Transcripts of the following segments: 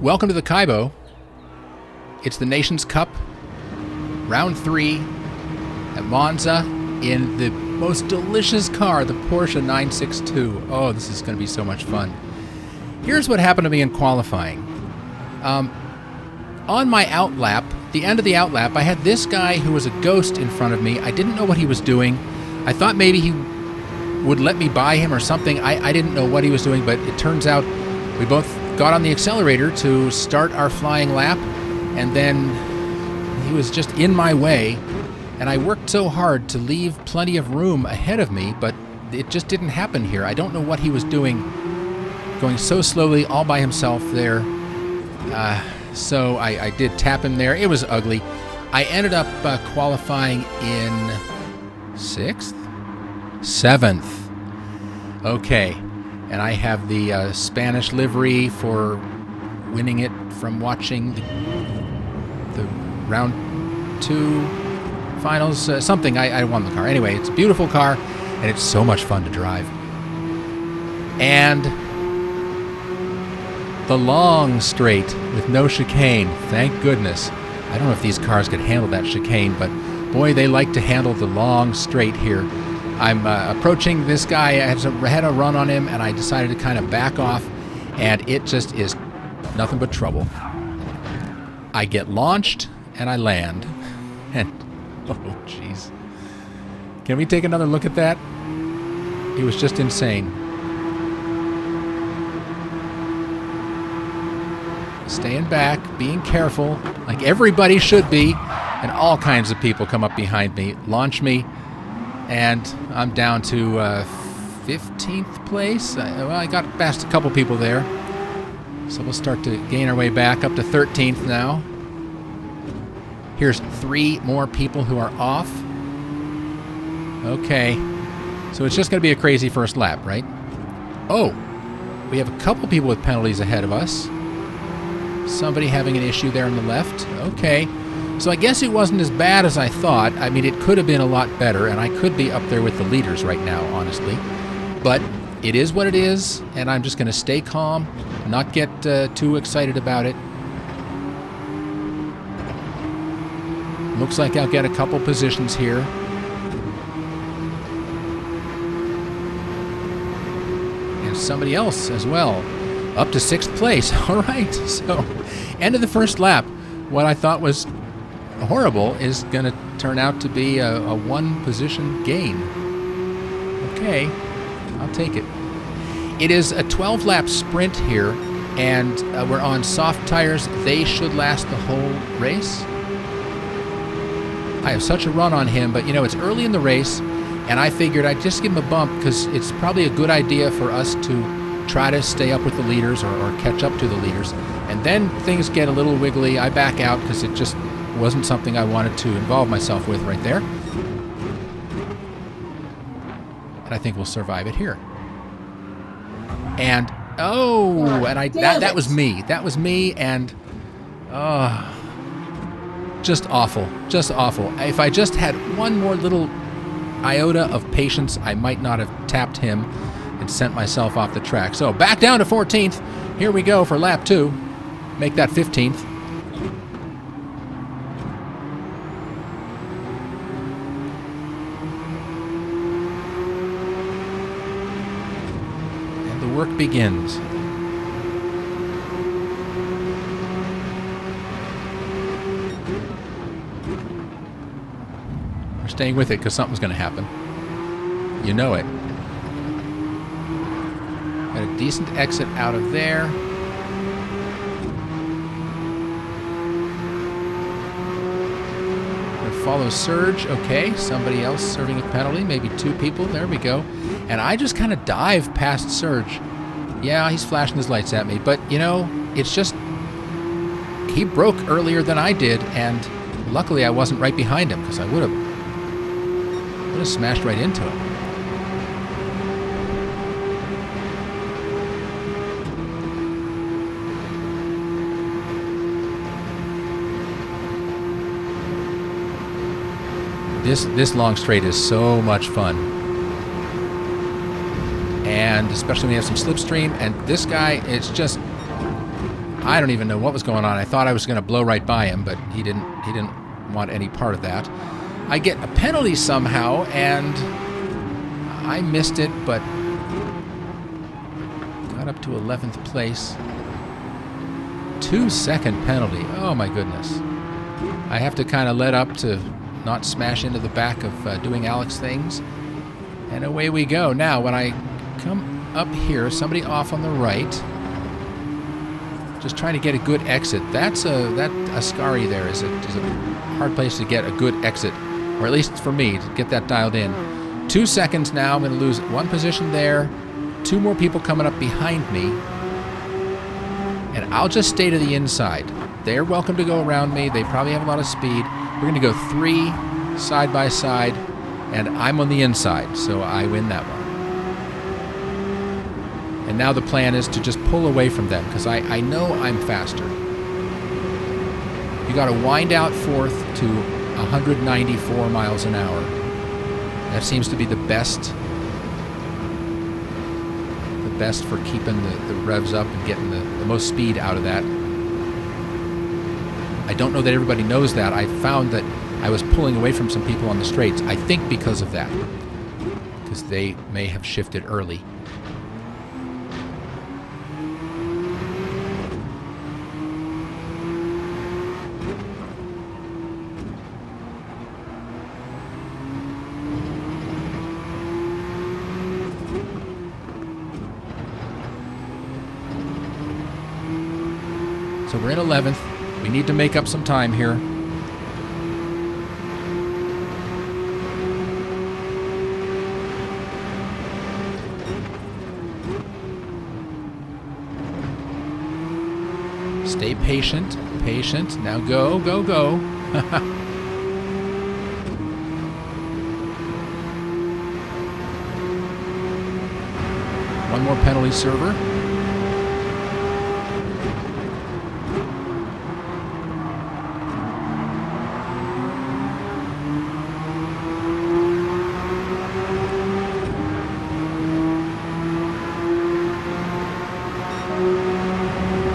Welcome to the Kaibo. It's the Nations Cup, round 3 at Monza in the most delicious car, the Porsche 962. Oh, this is going to be so much fun. Here's what happened to me in qualifying. On my outlap, the end of the outlap, I had this guy who was a ghost in front of me. I didn't know what he was doing. I thought maybe he would let me by him or something. I didn't know what he was doing, but it turns out we both got on the accelerator to start our flying lap, and then he was just in my way, and I worked so hard to leave plenty of room ahead of me, but it just didn't happen here. I don't know what he was doing, going so slowly all by himself there. So I did tap him there. It was ugly. I ended up qualifying in 6th? 7th. Okay. And I have the Spanish livery for winning it from watching the round 2 finals. Something. I won the car. Anyway, it's a beautiful car, and it's so much fun to drive. And the long straight with no chicane. Thank goodness. I don't know if these cars could handle that chicane, but boy, they like to handle the long straight here. I'm approaching this guy. I had a run on him, and I decided to kind of back off, and it just is nothing but trouble. I get launched, and I land. And, oh, jeez. Can we take another look at that? He was just insane. Staying back, being careful, like everybody should be, and all kinds of people come up behind me, launch me, and I'm down to 15th place. I got past a couple people there, so we'll start to gain our way back up to 13th now. Here's 3 more people who are off. Okay, so it's just going to be a crazy first lap, right? Oh, we have a couple people with penalties ahead of us. Somebody having an issue there on the left. Okay. So I guess it wasn't as bad as I thought. I mean, it could have been a lot better, and I could be up there with the leaders right now, honestly. But it is what it is, and I'm just going to stay calm, not get too excited about it. Looks like I'll get a couple positions here. And somebody else as well. Up to 6th place. All right. So, end of the first lap. What I thought was horrible is going to turn out to be a 1-position gain. Okay. I'll take it. It is a 12-lap sprint here, and we're on soft tires. They should last the whole race. I have such a run on him, but, it's early in the race, and I figured I'd just give him a bump because it's probably a good idea for us to try to stay up with the leaders or catch up to the leaders. And then things get a little wiggly. I back out because it just wasn't something I wanted to involve myself with right there. And I think we'll survive it here. And, that was me. That was me, and, just awful. Just awful. If I just had one more little iota of patience, I might not have tapped him and sent myself off the track. So back down to 14th. Here we go for lap 2. Make that 15th. And the work begins. We're staying with it because something's going to happen. You know it. Got a decent exit out of there. Gonna follow Surge. Okay, somebody else serving a penalty. Maybe 2 people. There we go. And I just kind of dive past Surge. Yeah, he's flashing his lights at me. But, it's just... He broke earlier than I did, and luckily I wasn't right behind him, because I would have smashed right into him. This long straight is so much fun. And especially when you have some slipstream. And this guy, it's just I don't even know what was going on. I thought I was going to blow right by him, but he didn't want any part of that. I get a penalty somehow, and I missed it, but got up to 11th place. 2-second penalty. Oh my goodness. I have to kind of let up to not smash into the back of doing Alex things. And away we go. Now, when I come up here, somebody off on the right, just trying to get a good exit. That's that Ascari there is a hard place to get a good exit, or at least for me to get that dialed in. 2 seconds now. I'm going to lose one position there. 2 more people coming up behind me, and I'll just stay to the inside. They're welcome to go around me. They probably have a lot of speed. We're going to go 3 side by side, and I'm on the inside, so I win that one. And now the plan is to just pull away from them, because I know I'm faster. You got to wind out fourth to 194 miles an hour. That seems to be the best for keeping the revs up and getting the most speed out of that. I don't know that everybody knows that. I found that I was pulling away from some people on the straights, I think because of that, because they may have shifted early. So we're in 11th. We need to make up some time here. Stay patient, patient. Now go, go, go. One more penalty server.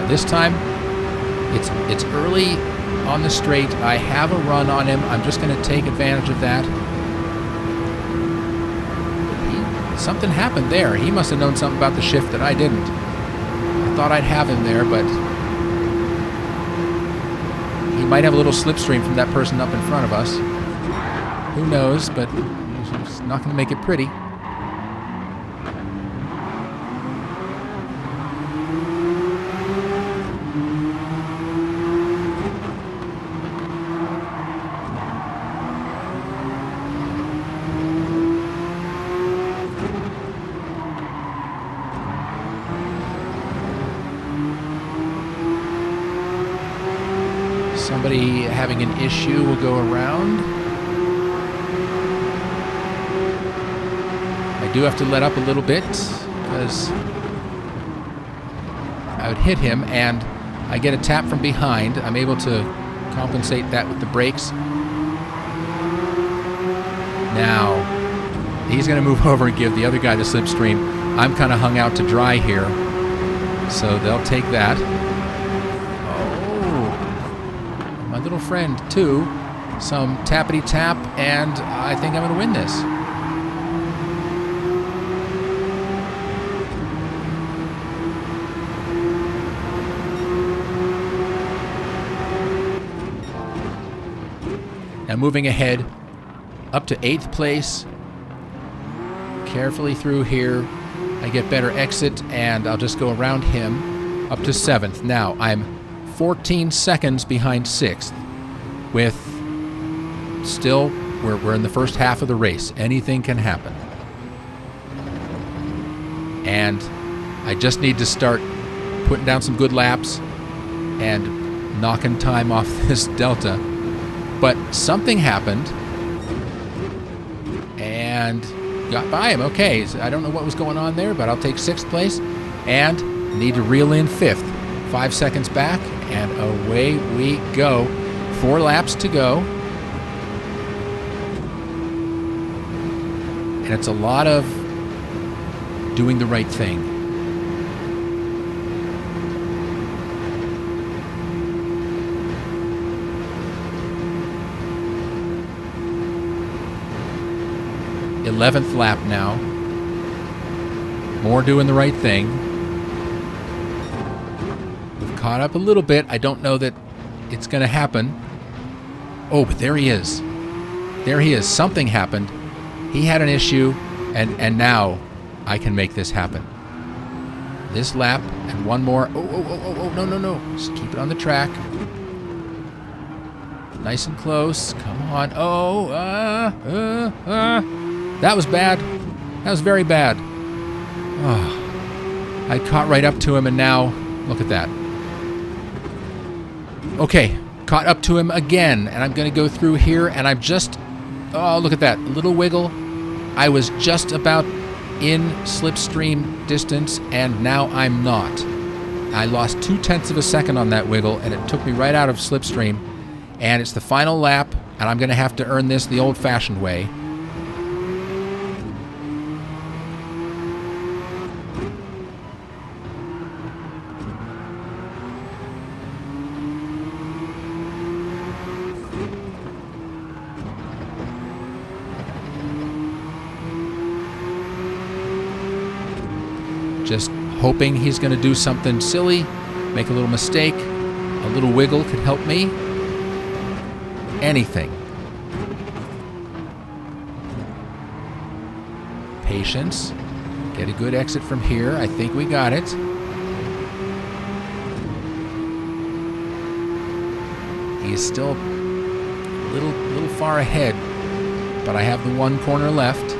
This time, it's early on the straight. I have a run on him. I'm just going to take advantage of that. Something happened there. He must have known something about the shift that I didn't. I thought I'd have him there, but he might have a little slipstream from that person up in front of us. Who knows, but it's not going to make it pretty. Somebody having an issue will go around. I do have to let up a little bit because I would hit him, and I get a tap from behind. I'm able to compensate that with the brakes. Now, he's going to move over and give the other guy the slipstream. I'm kind of hung out to dry here, so they'll take that. My little friend, too. Some tappity-tap, and I think I'm going to win this. Now moving ahead, up to 8th place. Carefully through here. I get better exit, and I'll just go around him up to 7th. Now, I'm 14 seconds behind 6th, with still, we're in the first half of the race. Anything can happen. And I just need to start putting down some good laps and knocking time off this delta. But something happened and got by him. Okay, so I don't know what was going on there, but I'll take 6th place and need to reel in 5th. 5 seconds back, and away we go. 4 laps to go. And it's a lot of doing the right thing. 11th lap now. More doing the right thing. We've caught up a little bit. I don't know that it's going to happen. Oh, but there he is. There he is. Something happened. He had an issue, and now I can make this happen. This lap and one more. Oh, no. Just keep it on the track. Nice and close. Come on. Oh, that was bad. That was very bad. Oh, I caught right up to him, and now look at that. Okay, caught up to him again, and I'm going to go through here, and I'm just... Oh, look at that. Little wiggle. I was just about in slipstream distance, and now I'm not. I lost 0.2 of a second on that wiggle, and it took me right out of slipstream. And it's the final lap, and I'm going to have to earn this the old-fashioned way. Just hoping he's going to do something silly, make a little mistake. A little wiggle could help me. Anything. Patience. Get a good exit from here. I think we got it. He is still a little far ahead, but I have the one corner left.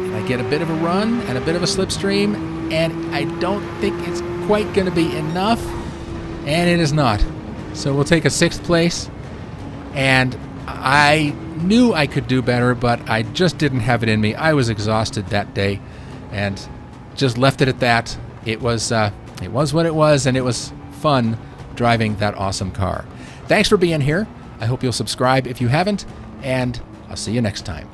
And I get a bit of a run and a bit of a slipstream, and I don't think it's quite going to be enough, and it is not. So we'll take a 6th place, and I knew I could do better, but I just didn't have it in me. I was exhausted that day, and just left it at that. It was what it was, and it was fun driving that awesome car. Thanks for being here. I hope you'll subscribe if you haven't, and I'll see you next time.